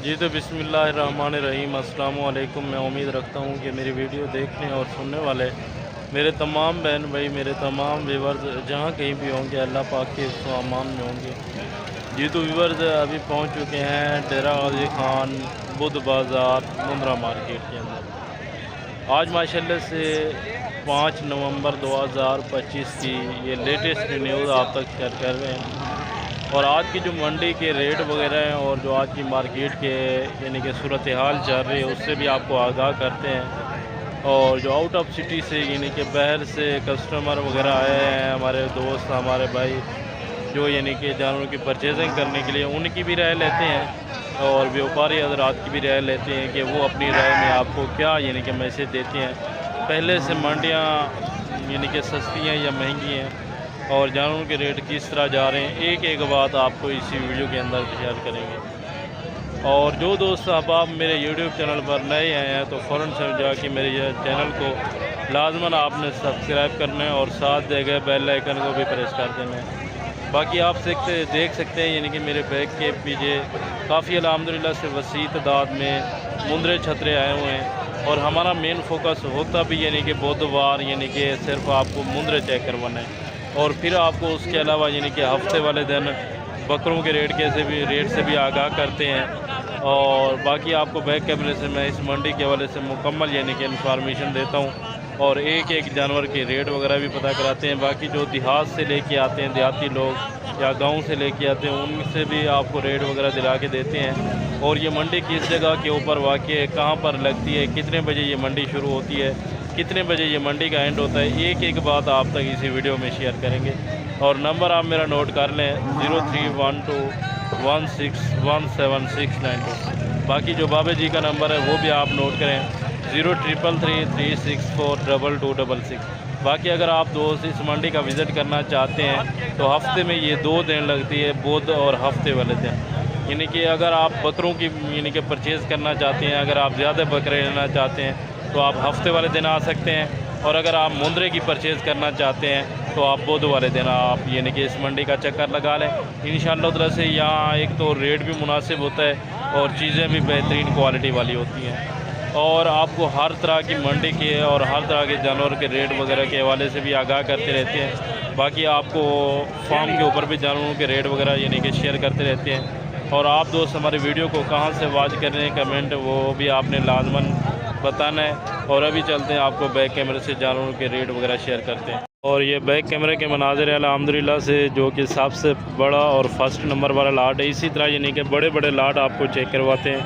जी तो बिस्मिल्लाहिर्रहमानिर्रहीम अस्सलाम वालेकुम। मैं उम्मीद रखता हूँ कि मेरी वीडियो देखने और सुनने वाले मेरे तमाम बहन भाई, मेरे तमाम व्यूवर्स जहाँ कहीं भी होंगे अल्लाह पाक के अमान में होंगे। जी तो व्यूवर्स अभी पहुँच चुके हैं डेरा गाजी खान बुध बाज़ार मुंद्रा मार्केट के अंदर। आज माशाल्लाह से 5 नवंबर 2025 की ये लेटेस्ट न्यूज़ आप तक शेयर कर रहे हैं। और आज की जो मंडी के रेट वगैरह हैं और जो आज की मार्केट के यानी कि सूरत हाल चल रही है उससे भी आपको आगाह करते हैं। और जो आउट ऑफ सिटी से यानी कि बाहर से कस्टमर वगैरह आए हैं, हमारे दोस्त हमारे भाई जो यानी कि जानवरों की परचेजिंग करने के लिए, उनकी भी राय लेते हैं और व्यापारी हज़रात की भी राय लेते हैं कि वो अपनी राय में आपको क्या यानी कि मैसेज देते हैं। पहले से मंडियाँ यानी कि सस्ती हैं या महंगी हैं और जानवरों के रेट किस तरह जा रहे हैं, एक एक बात आपको इसी वीडियो के अंदर शेयर करेंगे। और जो दोस्त आप मेरे YouTube चैनल पर नए आए हैं तो फ़ौरन से जाके मेरे चैनल को लाजमन आपने सब्सक्राइब करना है और साथ दे गए बेल आइकन को भी प्रेस कर देना है। बाकी आप देख सकते हैं यानी कि मेरे बैग के पीछे काफ़ी अल्हम्दुलिल्लाह से वसी तादाद में मुंदरे छतरे आए हुए हैं। और हमारा मेन फोकस होता भी यानी कि बुधवार यानी कि सिर्फ आपको मुंदरे चेक करवाना है और फिर आपको उसके अलावा यानी कि हफ्ते वाले दिन बकरों के रेट से भी आगाह करते हैं। और बाकी आपको बैक कैमरे से मैं इस मंडी के हवाले से मुकम्मल यानी कि इंफॉर्मेशन देता हूँ और एक एक जानवर के रेट वगैरह भी पता कराते हैं। बाकी जो देहात से लेके आते हैं, देहाती लोग या गांव से लेके आते हैं, उनसे भी आपको रेट वगैरह दिला के देते हैं। और ये मंडी किस जगह के ऊपर वाक़ई है, कहाँ पर लगती है, कितने बजे ये मंडी शुरू होती है, कितने बजे ये मंडी का एंड होता है, एक एक बात आप तक इसी वीडियो में शेयर करेंगे। और नंबर आप मेरा नोट कर लें 031216179692। बाकी जो बाबे जी का नंबर है वो भी आप नोट करें 0333342266। बाकी अगर आप दोस्त इस मंडी का विज़िट करना चाहते हैं तो हफ्ते में ये 2 दिन लगती है, बुध और हफ्ते वाले दिन। यानी कि अगर आप बकरों की यानी कि परचेज़ करना चाहते हैं, अगर आप ज़्यादा बकरे लेना चाहते हैं तो आप हफ्ते वाले दिन आ सकते हैं। और अगर आप मुंदरे की परचेज़ करना चाहते हैं तो आप बुध वाले दिन आप यानी कि इस मंडी का चक्कर लगा लें। इंशाअल्लाह ताला से यहाँ एक तो रेट भी मुनासिब होता है और चीज़ें भी बेहतरीन क्वालिटी वाली होती हैं और आपको हर तरह की मंडी के और हर तरह के जानवर के रेट वगैरह के हवाले से भी आगाह करते रहते हैं। बाकी आपको फार्म के ऊपर भी जानवरों के रेट वगैरह यानी कि शेयर करते रहते हैं। और आप दोस्त हमारे वीडियो को कहाँ से वॉच कर रहे हैं, कमेंट वो भी आपने लाजमन बताना है। और अभी चलते हैं आपको बैक कैमरे से जानवरों के रेट वगैरह शेयर करते हैं। और ये बैक कैमरे के मनाजिर अल्हम्दुलिल्लाह से जो कि सबसे बड़ा और फर्स्ट नंबर वाला लाट है। इसी तरह यानी कि बड़े बड़े लाट आपको चेक करवाते हैं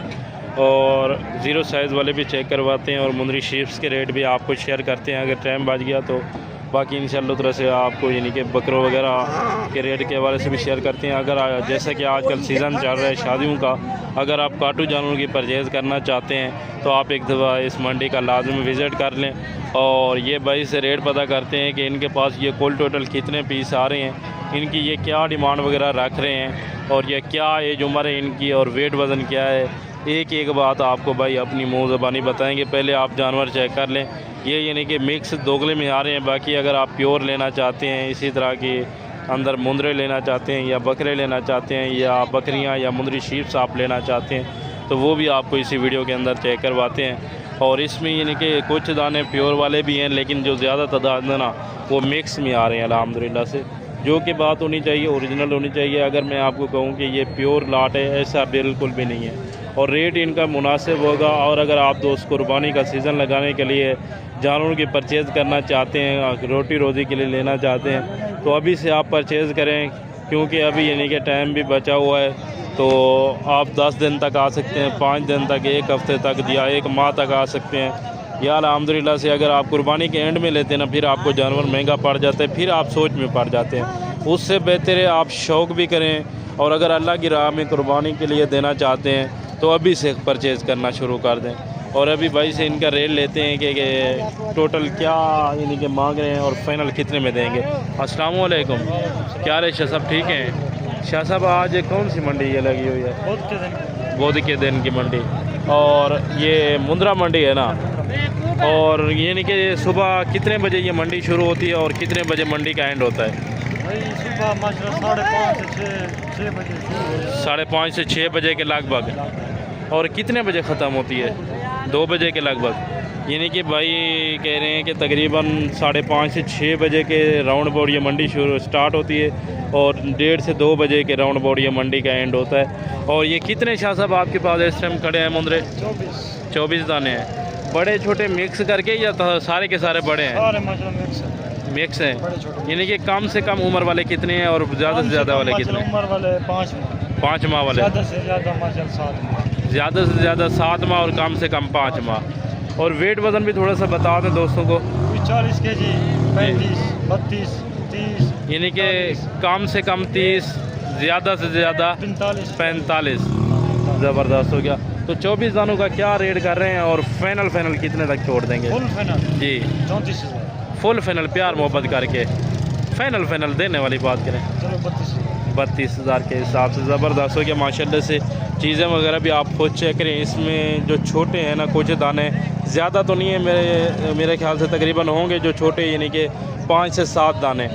और ज़ीरो साइज़ वाले भी चेक करवाते हैं और मुंदरी शीप्स के रेट भी आपको शेयर करते हैं अगर टाइम बच गया तो। बाकी इंशाअल्लाह तरह से आपको यानी कि बकरों वगैरह के रेट के हवाले से भी शेयर करते हैं। अगर जैसा कि आजकल सीज़न चल रहा है शादियों का, अगर आप काटू जानवरों की परचेज़ करना चाहते हैं तो आप एक दफ़ा इस मंडी का लाजमी विज़िट कर लें और ये भाई से रेट पता करते हैं कि इनके पास ये कुल टोटल कितने पीस आ रहे हैं, इनकी ये क्या डिमांड वगैरह रख रहे हैं और ये क्या एज उम्र है इनकी और वेट वज़न क्या है। एक एक बात आपको भाई अपनी मुँह ज़बानी बताएंगे। पहले आप जानवर चेक कर लें। ये यानी कि मिक्स दोगले में आ रहे हैं। बाकी अगर आप प्योर लेना चाहते हैं, इसी तरह की अंदर मुंदरे लेना चाहते हैं या बकरे लेना चाहते हैं या बकरियां या मुंदरी शीप्स आप लेना चाहते हैं तो वो भी आपको इसी वीडियो के अंदर चेक करवाते हैं। और इसमें यानी कि कुछ दाने प्योर वाले भी हैं लेकिन जो ज़्यादा तादाद में ना वो मिक्स में आ रहे हैं अल्हम्दुलिल्लाह से, जो कि बात होनी चाहिए, ओरिजिनल होनी चाहिए। अगर मैं आपको कहूँ कि ये प्योर लाट है, ऐसा बिल्कुल भी नहीं है और रेट इनका मुनासिब होगा। और अगर आप दोस्त कुर्बानी का सीज़न लगाने के लिए जानवरों की परचेज़ करना चाहते हैं, रोटी रोज़ी के लिए लेना चाहते हैं तो अभी से आप परचेज़ करें, क्योंकि अभी यानी कि टाइम भी बचा हुआ है। तो आप 10 दिन तक आ सकते हैं, 5 दिन तक, 1 हफ़्ते तक या 1 माह तक आ सकते हैं। या अल्हम्दुलिल्लाह से अगर आप कुर्बानी के एंड में लेते हैं ना, फिर आपको जानवर महंगा पड़ जाता है, फिर आप सोच में पड़ जाते हैं। उससे बेहतर है आप शौक़ भी करें और अगर अल्लाह की राह में कुर्बानी के लिए देना चाहते हैं तो अभी से परचेज़ करना शुरू कर दें। और अभी भाई से इनका रेट लेते हैं कि टोटल क्या यानी कि मांग रहे हैं और फाइनल कितने में देंगे। अस्सलाम वालेकुम, क्या रेट शाह साहब, ठीक हैं? शाह साहब आज कौन सी मंडी ये लगी हुई है? बुध के दिन की मंडी। और ये मुंद्रा मंडी है ना, और यानी कि सुबह कितने बजे ये मंडी शुरू होती है और कितने बजे मंडी का एंड होता है? सुबह माशाल्लाह 5:30 से 6 बजे। 5:30 से 6 बजे के लगभग। और कितने बजे ख़त्म होती है? 2 बजे के लगभग। यानी कि भाई कह रहे हैं कि तकरीबन 5:30 से 6 बजे के राउंड अबाउट ये मंडी शुरू स्टार्ट होती है और 1:30 से 2 बजे के राउंड अबाउट ये मंडी का एंड होता है। और ये कितने शाह साहब आपके पास इस टाइम खड़े हैं मुंदरे? 24 दाने हैं। बड़े छोटे मिक्स करके या तो सारे के सारे बड़े हैं? मिक्स हैं। यानी कि कम से कम उम्र वाले कितने हैं और ज़्यादा से ज़्यादा वाले कितने? उम्र वाले 5 माह वाले, ज़्यादा से ज़्यादा 7 माह, ज़्यादा से ज़्यादा 7 माह और कम से कम 5 माह। और वेट वज़न भी थोड़ा सा बता दें दोस्तों को। 40 kg, 35, 32, 30। यानी कि कम से कम 30, ज़्यादा से ज़्यादा 45। ज़बरदस्त हो गया। तो 24 दानों का क्या रेट कर रहे हैं और फाइनल कितने तक छोड़ देंगे? फुल फाइनल जी 34,000। फुल फाइनल प्यार मोहब्बत करके फाइनल देने वाली बात करें, चलो 32,000 के हिसाब से। ज़बरदस्त हो गया माशाल्लाह से। चीज़ें वगैरह भी आप खुद चेक करें। इसमें जो छोटे हैं ना, कुछ दाने ज़्यादा तो नहीं है, मेरे ख्याल से तकरीबन होंगे जो छोटे, यानी कि 5 से 7 दाने।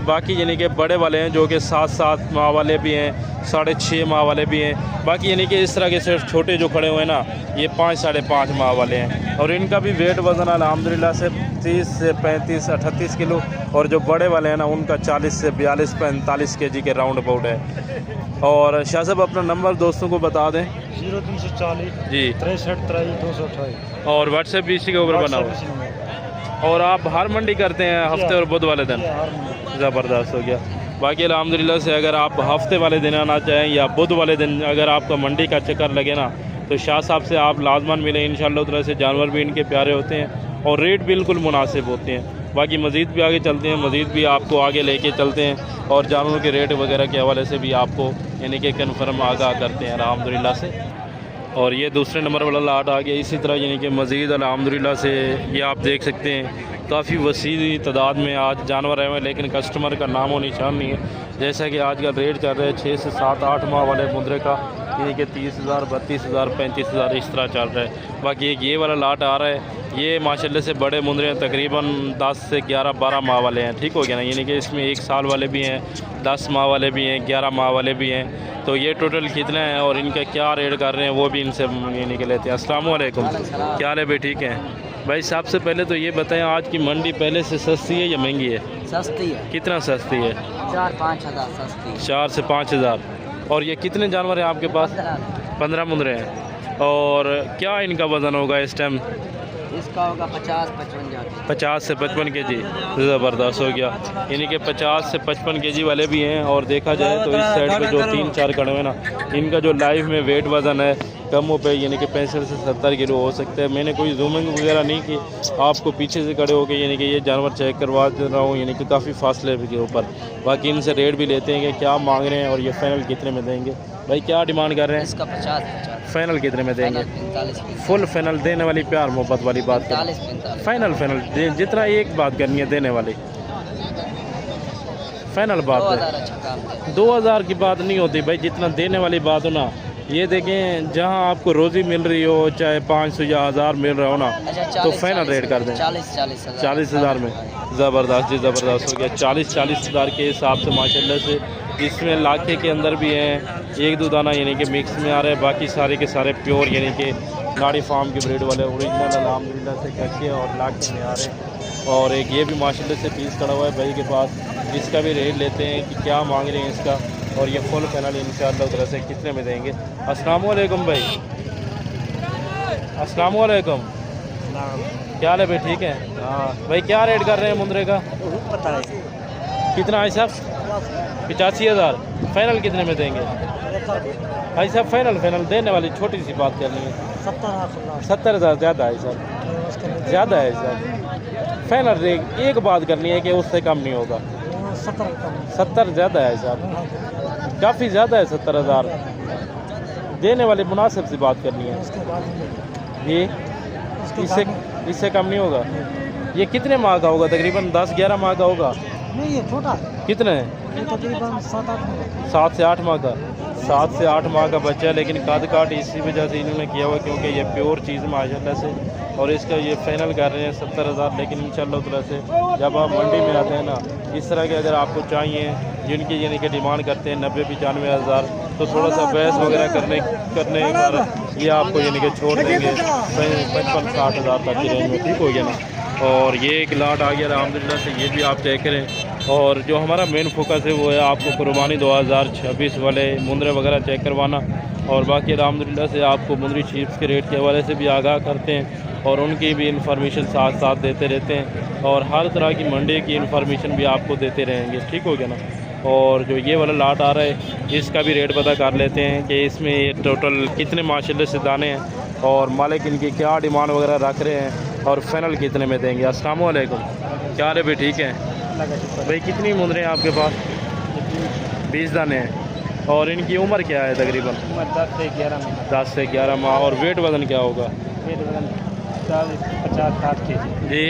बाकी यानी कि बड़े वाले हैं जो कि 7 माह वाले भी हैं, 6.5 माह वाले भी हैं। बाकी यानी कि इस तरह के सिर्फ छोटे जो खड़े हुए हैं ना, ये 5 साढ़े 5 माह वाले हैं। और इनका भी वेट वज़न अल्हम्दुलिल्लाह से 30 से 35 38 किलो, और जो बड़े वाले हैं ना उनका 40 से 42 45 kg के राउंड अबाउट है। और शाह साहब अपना नंबर दोस्तों को बता दें। 0340 जी 63 228। और व्हाट्सएप भी इसी के ऊपर बना हुआ। और आप हर मंडी करते हैं हफ्ते और बुध वाले दिन? ज़बरदस्त हो गया। बाकी अल्हम्दुलिल्लाह से अगर आप हफ्ते वाले दिन आना चाहें या बुध वाले दिन अगर आपका मंडी का चक्कर लगे ना, तो शाह साहब से आप लाजमन मिलें। इंशाअल्लाह तरह से जानवर भी इनके प्यारे होते हैं और रेट बिल्कुल मुनासिब होते हैं। बाकी मज़ीद भी आगे चलते हैं, मज़ीद भी आपको आगे लेके चलते हैं और जानवरों के रेट वगैरह के हवाले से भी आपको यानी कि कन्फर्म आगाह करते हैं अल्हम्दुलिल्लाह से। और ये दूसरे नंबर वाला लाट आ गया इसी तरह, यानी कि मज़ीद अल्हम्दुलिल्लाह से ये आप देख सकते हैं काफ़ी वसी तादाद में आज जानवर आए हुए हैं, लेकिन कस्टमर का नाम और निशान नहीं है। जैसा कि आज का रेट चल रहा है 6 से 7 8 माह वाले मुंदरे का, यानी कि 30,000 32,000 35,000 इस तरह चल रहा है। बाकी एक ये वाला लाट आ रहा है, ये माशाल्लाह से बड़े मुंदरे हैं, तकरीबन 10 से 11 12 माह वाले हैं। ठीक हो गया ना, यानी कि इसमें 1 साल वाले भी हैं, 10 माह वाले भी हैं, 11 माह वाले भी हैं। तो ये टोटल कितना है और इनका क्या रेट कर रहे हैं वो भी इनसे यानी कि लेते हैं। अस्सलाम वालेकुम, क्या हाल है भाई? ठीक है भाई। सबसे पहले तो ये बताएं, आज की मंडी पहले से सस्ती है या महंगी है? सस्ती है। कितना सस्ती है? 4-5 हज़ार सस्ती है। 4 से 5 हज़ार। और ये कितने जानवर हैं आपके पास? 15 मुंदरे हैं। और क्या इनका वज़न होगा इस टाइम? इसका होगा 50-55 जाती। 50 से 55 kg। ज़बरदस्त हो गया। यानी कि 50 से 55 kg वाले भी हैं। और देखा जाए तो इस साइड पे जो 3-4 खड़े हुए ना, इनका जो लाइव में वेट वज़न है कम हो पे यानी कि 65 से 70 किलो हो सकता है। मैंने कोई जूमिंग वगैरह नहीं की, आपको पीछे से खड़े होकर यानी कि ये जानवर चेक करवा दे रहा हूँ, यानी कि काफ़ी फासले के ऊपर। बाकी इनसे रेट भी लेते हैं कि क्या मांग रहे हैं और ये फाइनल कितने में देंगे। भाई क्या डिमांड कर रहे हैं? इसका 50 फाइनल कितने में देंगे? 45 फुल फाइनल देने वाली प्यार मोहब्बत वाली बात करें। 45 फाइनल जितना एक बात करनी है देने वाली फाइनल बात है। 2000 अच्छा काम है। 2000 की बात नहीं होती भाई, जितना देने वाली बात हो ना। ये देखें जहाँ आपको रोज़ी मिल रही हो, चाहे 500 या 1000 मिल रहा हो ना, तो फाइनल रेट कर दें 40 हज़ार में। ज़बरदस्त जी, ज़बरदस्त हो गया। 40 हज़ार के हिसाब से माशाल्लाह से। इसमें लाखे के अंदर भी हैं, 1-2 दाना यानी कि मिक्स में आ रहे हैं, बाकी सारे के सारे प्योर यानी कि नाड़ी फार्म के ब्रीड वाले ओरिजिनल अल्हम्दुलिल्लाह से कच्चे और लाखे में आ रहे हैं। और एक ये भी माशाल्लाह से पीस खड़ा हुआ है भाई के पास, इसका भी रेट लेते हैं कि क्या मांग रहे हैं इसका और ये फुल पैनल इंशाअल्लाह तरह से कितने में देंगे। अस्सलाम वालेकुम भाई। अस्सलाम वालेकुम, क्या हाल है भाई? ठीक है भाई। क्या रेट कर रहे हैं मुंदरे का? पता है कितना है साहब? 85,000। फाइनल कितने में देंगे भाई साहब? फाइनल देने वाली छोटी सी बात करनी है। 70,000 ज़्यादा है सर, ज़्यादा है सर। फाइनल रेट एक बात करनी है कि उससे कम नहीं होगा। 70 ज़्यादा है साहब, काफ़ी ज़्यादा है। 70,000 देने वाली मुनासिब सी बात करनी है। ये इससे कम नहीं होगा। ये कितने माह का होगा? तकरीबन 10-11 माह का होगा। नहीं, ये छोटा है। कितने? तकरीबन 7 से 8 माह का। 7 से 8 माह का बच्चा है, लेकिन कद काट इसी वजह से इन्होंने किया हुआ क्योंकि ये प्योर चीज़ माशाल्लाह से। और इसका ये फाइनल कर रहे हैं 70,000। लेकिन इंशाअल्लाह तरह से जब आप मंडी में आते हैं ना, इस तरह के अगर आपको चाहिए जिनकी यानी कि डिमांड करते हैं 90-95 हज़ार, तो थोड़ा सा बहस वगैरह करने पर ये आपको यानी कि छोड़ देंगे 55-60 हज़ार तक की रेंज में, ठीक हो गया ना। और ये एक लाट आ गया अल्हम्दुलिल्लाह से, ये भी आप चेक करें। और जो हमारा मेन फोकस है वो है आपको कुर्बानी 2026 वाले मुंदरे वगैरह चेक करवाना, और बाकी अल्हम्दुलिल्लाह से आपको मुंदरी शीप्स के रेट के हवाले से भी आगाह करते हैं और उनकी भी इंफॉर्मेशन साथ साथ देते रहते हैं, और हर तरह की मंडी की इंफॉर्मेशन भी आपको देते रहेंगे, ठीक हो गया ना। और जो ये वाला लाट आ रहा है इसका भी रेट पता कर लेते हैं कि इसमें टोटल कितने माशाल्लाह से दाने हैं और मालिक इनकी क्या डिमांड वगैरह रख रहे हैं और फाइनल कितने में देंगे। अस्सलाम वालेकुम, क्या रे भाई, ठीक है भाई। कितनी मुंदरे हैं आपके पास? 20 दाने हैं। और इनकी उम्र क्या है तकरीबन? 10 से 11 माह। और वेट वज़न क्या होगा? 50-60 के जी। जी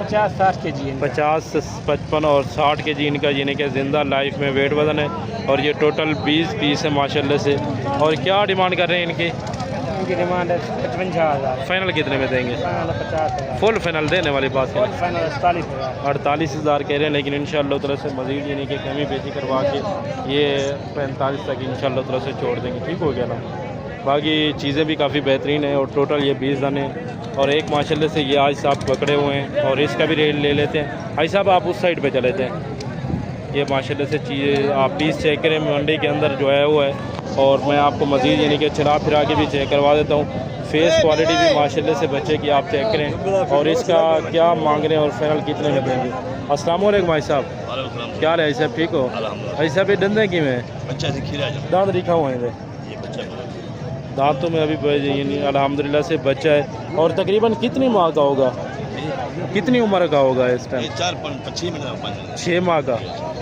50-60 के जी। 50 से 55 और 60 के जी इनका यानी कि ज़िंदा लाइफ में वेट वज़न है। और ये टोटल 20 पीस है माशाल्लाह से। और क्या डिमांड कर रहे हैं इनकी? इनकी डिमांड है 55,000। फाइनल कितने में देंगे? 50,000। फुल फाइनल देने वाली बात है। फाइनल 48,000। 48,000 कह रहे हैं, लेकिन इंशाअल्लाह ताला से मज़ीद यानी कि कमी पेशी करवा के ये 45 तक इंशाअल्लाह ताला से छोड़ देंगे, ठीक हो गया ना। बाकी चीज़ें भी काफ़ी बेहतरीन है। और टोटल ये 20 दाने हैं। और एक माशाल्लाह से ये आज साहब पकड़े हुए हैं और इसका भी रेट ले लेते हैं। आई साहब आप उस साइड पे चले थे। ये माशाल्लाह से चीज़ें आप पीस चेक करें मंडी के अंदर जो है वो है। और मैं आपको मज़ीद यानी कि चला फिरा के भी चेक करवा देता हूँ। फेस क्वालिटी भी माशाल्लाह से बच्चे की आप चेक करें और इसका क्या मांग रहे हैं और फाइनल कितने में देंगे। अस्सलाम वालेकुम भाई साहब, क्या हाल है साहब, ठीक हो? भाई साहब ये डंदे कि में दांत लिखा हुआ है, दांतों में अभी अल्हम्दुलिल्लाह से बच्चा है। और तकरीबन कितनी माह का होगा, कितनी उम्र का होगा इस टाइम? 6 माह का।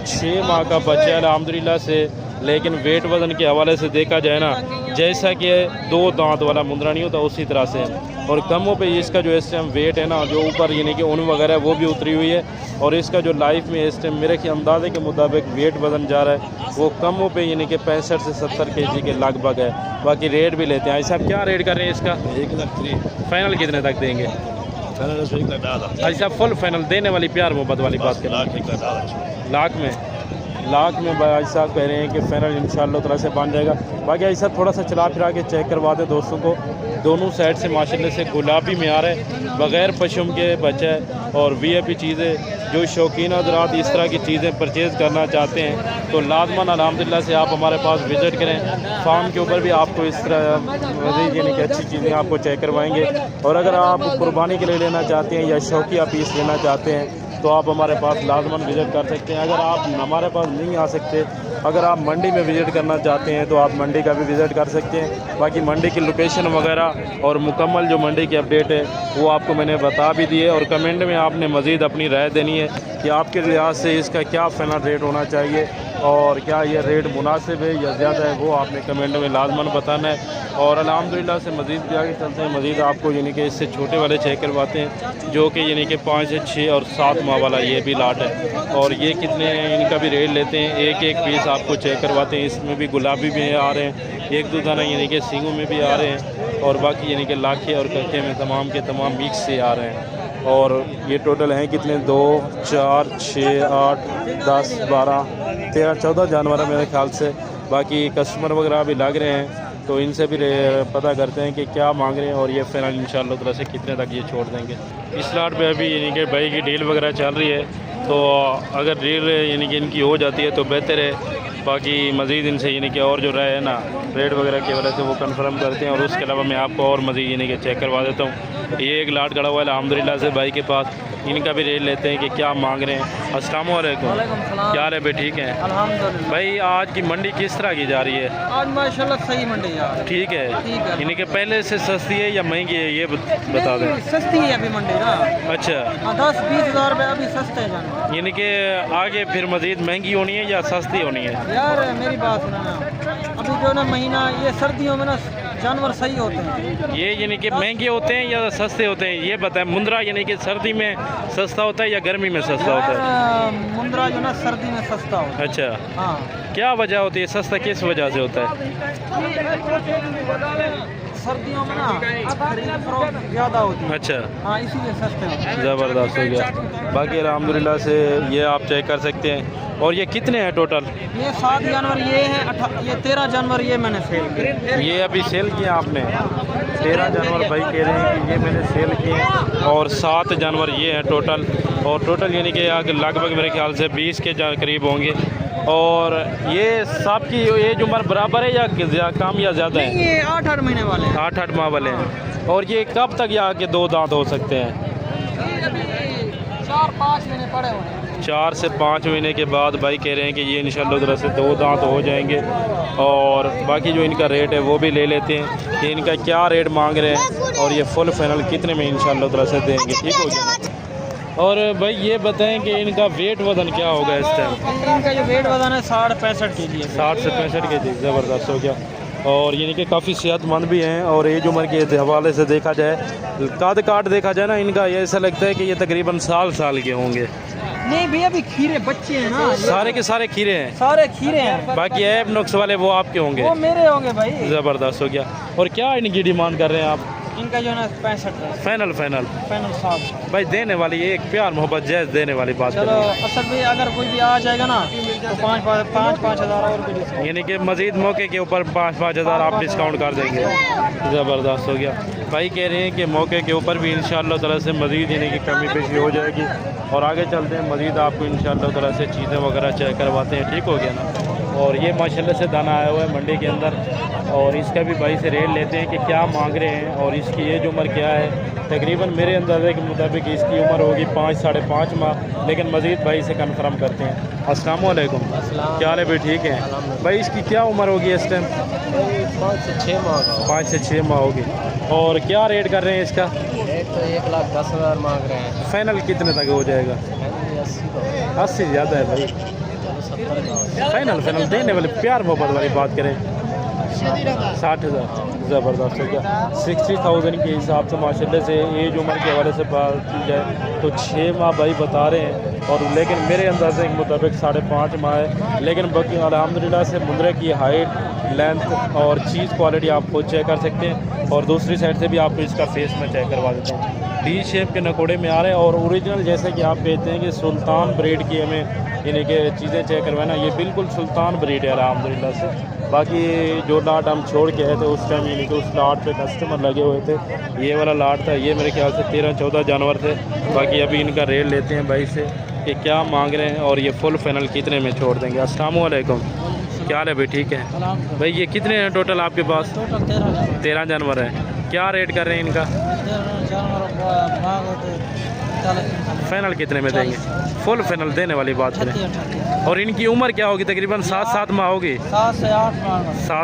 6 माह का बच्चा है अल्हम्दुलिल्लाह से। लेकिन वेट वज़न के हवाले से देखा जाए ना, जैसा कि 2 दांत वाला मुंदरा नहीं होता उसी तरह से है। और कमों पे इसका जो इस टाइम वेट है ना, जो ऊपर यानी कि ऊन वगैरह वो भी उतरी हुई है। और इसका जो लाइफ में इस टाइम मेरे के अंदाजे के मुताबिक वेट वज़न जा रहा है वो कमों पे यानी कि 65 से 70 kg के लगभग है। बाकी रेट भी लेते हैं। साहब क्या रेट कर रहे हैं इसका? 1,03,000। फाइनल कितने तक देंगे? अच्छा फुल फाइनल देने वाली प्यार मोहब्बत वाली बात करें। लाख में भाई साहब कह रहे हैं कि फाइनल इंशाअल्लाह ताला से बन जाएगा। बाकी ऐसा थोड़ा सा चला फिरा के चेक करवा दें दोस्तों को। दोनों साइड से माशाल्लाह से गुलाबी में आ रहा है, बग़ैर पशम के बच्चा है। और VIP चीज़ें जो शौकीन हज़रात इस तरह की चीज़ें परचेज़ करना चाहते हैं तो लाजमन अल्हम्दुलिल्लाह से आप हमारे पास विज़िट करें। फार्म के ऊपर भी आपको इस तरह मज़ीद यानी कि अच्छी चीज़ें आपको चेक करवाएंगे। और अगर आप कुर्बानी के लिए लेना चाहते हैं या शौकिया पीस लेना चाहते हैं तो आप हमारे पास लाजमन विज़िट कर सकते हैं। अगर आप हमारे पास नहीं आ सकते, अगर आप मंडी में विज़िट करना चाहते हैं तो आप मंडी का भी विज़िट कर सकते हैं। बाकी मंडी की लोकेशन वगैरह और मुकम्मल जो मंडी की अपडेट है वो आपको मैंने बता भी दी है। और कमेंट में आपने मज़ीद अपनी राय देनी है कि आपके लिहाज से इसका क्या फाइनल रेट होना चाहिए और क्या ये रेट मुनासिब है या ज़्यादा है, वो आपने कमेंट में लाजमन बताना है। और अल्हम्दुलिल्लाह से मज़ीद भी आगे चलते हैं, मज़ीद आपको यानी कि इससे छोटे वाले चेक करवाते हैं जो कि यानी कि 5 से 6 और 7 माह वाला ये भी लाट है। और ये कितने इनका भी रेट लेते हैं, एक पीस आपको चेक करवाते हैं। इसमें भी गुलाबी में आ रहे हैं, 1-2 दाना यानी कि सींगों में भी आ रहे हैं। और बाकी यानी कि लाखे और कक्के में तमाम के तमाम मिक्स से आ रहे हैं। और ये टोटल हैं कितने, 2, 4, 6, 8, 10, 12, 13, 14 जानवर है मेरे ख्याल से। बाकी कस्टमर वगैरह भी लग रहे हैं तो इनसे भी पता करते हैं कि क्या मांग रहे हैं और ये फाइनल इंशाअल्लाह ताला से कितने तक ये छोड़ देंगे। इस लाट पे अभी यानी कि भाई की डील वगैरह चल रही है, तो अगर डील यानी कि इनकी हो जाती है तो बेहतर है। बाकी मज़ीद इनसे यानी कि और जो राय है ना रेट वगैरह की वजह से वो कंफर्म करते हैं। और उसके अलावा मैं आपको और मज़ीद यानी कि चेक करवा देता हूँ। ये एक लाट खड़ा हुआ है अल्हम्दुलिल्लाह से भाई के पास, इनका भी रेट लेते हैं कि क्या मांग रहे हैं। अस्सलाम वालेकुम, क्या हाल है भाई, ठीक है अल्हम्दुलिल्लाह। भाई? आज की मंडी किस तरह की जा रही है? आज माशाल्लाह सही मंडी यार। ठीक है, यानी कि पहले से सस्ती है या महंगी है ये बता दें। सस्ती है अभी मंडी ना। अच्छा 10-20 हज़ार रुपये अभी सस्ते हैं जान। यानी कि आगे फिर मज़ीद महंगी होनी है या सस्ती होनी है? यार मेरी बात सुना ना, अभी जो ना महीना ये सर्दियों में ना जानवर सही होते हैं। ये यानी कि महंगे होते हैं या सस्ते होते हैं ये बताएं। मुंदरा यानी कि सर्दी में सस्ता होता है या गर्मी में सस्ता होता है? मुंदरा जो ना सर्दी में सस्ता होता है। अच्छा, हाँ। क्या वजह होती है, सस्ता किस वजह से होता है? सर्दियों में ना खरीद फरोख्त ज़्यादा होती है। अच्छा, हाँ, इसीलिए सस्ते होते हैं। ज़बरदस्त हो गया। बाकी अल्हम्दुलिल्लाह से ये आप चेक कर सकते हैं। और ये कितने हैं टोटल? ये 7 जानवर ये हैं, ये 13 जानवर ये मैंने सेल किए। ये अभी सेल किए आपने? 13 जानवर भाई कह रहे हैं कि ये मैंने सेल किए और 7 जानवर ये हैं टोटल। और टोटल यानी कि लगभग मेरे ख्याल से 20 के करीब होंगे। और ये सब की एज उम्र बराबर है या कम या ज़्यादा है? ये 8-8 महीने वाले हैं। 8-8 माह वाले हैं। और ये कब तक यहाँ के 2 दांत हो सकते हैं? ये अभी 4-5 महीने पड़े हुए हैं। 4 से 5 महीने के बाद भाई कह रहे हैं कि ये इंशाल्लाह ताला से 2 दांत हो जाएंगे। और बाकी जो इनका रेट है वो भी ले लेते हैं कि इनका क्या रेट मांग रहे हैं और ये फुल फाइनल कितने में इंशाल्लाह ताला से देंगे। ठीक हो गया। और भाई ये बताएं कि इनका वेट वज़न क्या होगा इस टाइम? इनका जो वेट वजन है 60-65 kg है। 60 से 65 के जी, ज़बरदस्त हो गया। और यानी कि काफ़ी सेहतमंद भी हैं। और एज उम्र के हवाले से देखा जाए, कद काट देखा जाए ना इनका, ये ऐसा लगता है कि ये तकरीबन साल के होंगे। नहीं भैया, अभी खीरे बच्चे हैं ना, सारे के सारे खीरे हैं। सारे खीरे हैं। बाकी ऐब नुक्स वाले वो आपके होंगे। वो मेरे होंगे भाई। ज़बरदस्त हो गया। और क्या इनकी डिमांड कर रहे हैं आप? इनका जो है ना 65 है। फाइनल 60 भाई देने वाली एक प्यार मोहब्बत जायज़ देने वाली बात चलो। करें। असल में अगर कोई भी आ जाएगा ना तो 5-5 हज़ार और भी डिस्काउंट। यानी कि मज़ीद मौके के ऊपर 5-5 हज़ार आप डिस्काउंट कर देंगे। ज़बरदस्त हो गया। भाई कह रहे हैं कि मौके के ऊपर भी इंशाअल्लाह ताला से मज़ीद यानी कि कमी पेशी हो जाएगी। और आगे चलते हैं, मज़ीद आपको इंशाअल्लाह ताला से चीज़ें वगैरह चेक करवाते हैं। ठीक हो गया ना। और ये माशाल्लाह से दाना आया हुआ है मंडी के अंदर। और इसका भी भाई से रेट लेते हैं कि क्या मांग रहे हैं और इसकी एज उम्र क्या है। तकरीबन मेरे अंदाजे के मुताबिक इसकी उम्र होगी 5-5.5 माह, लेकिन मज़ीद भाई से कंफर्म करते हैं। अस्सलाम वालेकुम, क्या हाल है भाई? ठीक है भाई। इसकी क्या उम्र होगी इस टाइम? 5 से 6 माह का। 5 से 6 माह होगी। और क्या रेट कर रहे हैं इसका? रेट तो 1,10,000 मांग रहे हैं। फाइनल कितने तक हो जाएगा? 80 ज़्यादा है भाई। फाइनल देने वाले प्यार मोहब्बत वाली बात करें 60,000। ज़बरदस्त हो गया। 60,000 के हिसाब से माशाल्लाह से एज उम्र के हवाले से बात की जाए तो 6 माह भाई बता रहे हैं। और लेकिन मेरे अंदाजे के मुताबिक 5.5 माह है। लेकिन बाकी अल्हम्दुलिल्लाह से मुंद्रे की हाइट, लेंथ और चीज़ क्वालिटी आप खुद चेक कर सकते हैं। और दूसरी साइड से भी आपको इसका फेस में चेक करवा देता हूँ। डी शेप के नकोड़े में आ रहे हैं और ओरिजिनल जैसे कि आप कहते हैं कि सुल्तान ब्रीड की हमें यानी कि चीज़ें चेक करवाना, ये बिल्कुल सुल्तान ब्रीड है अल्हम्दुलिल्लाह से। बाकी जो लाट हम छोड़ के आए थे उस टाइम यानी कि उस लाट पे कस्टमर लगे हुए थे। ये वाला लाट था, ये मेरे ख्याल से 13-14 जानवर थे। बाकी अभी इनका रेट लेते हैं भाई से कि क्या मांग रहे हैं और ये फुल फाइनल कितने में छोड़ देंगे। अस्सलाम वालेकुम, क्या हाल है भाई? ठीक है भाई। ये कितने हैं टोटल आपके पास? टोटल 13 जानवर हैं। क्या रेट कर रहे हैं इनका? फाइनल कितने में देंगे? फुल फाइनल देने वाली बात करें। और इनकी उम्र क्या होगी? तकरीबन 7 माह होगी। 7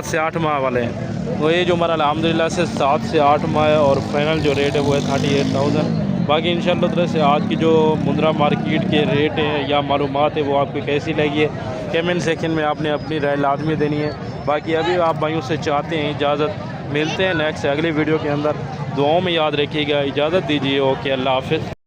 से 8 माह वाले हैं। वो एज उम्र अल्हम्दुलिल्लाह से 7 से 8 माह है। और फाइनल जो रेट है वो है 38,000। बाकी इंशाअल्लाह ताला से आज की जो मुंद्रा मार्केट के रेट हैं या मालूमात है वो आपको कैसी लगी है कमेंट सेक्शन में आपने अपनी राय लाजमी देनी है। बाकी अभी आप भाइयों से चाहते हैं इजाज़त, मिलते हैं नेक्स्ट अगली वीडियो के अंदर। दुआओं में याद रखिएगा। इजाज़त दीजिए। ओके, अल्लाह हाफ़िज़।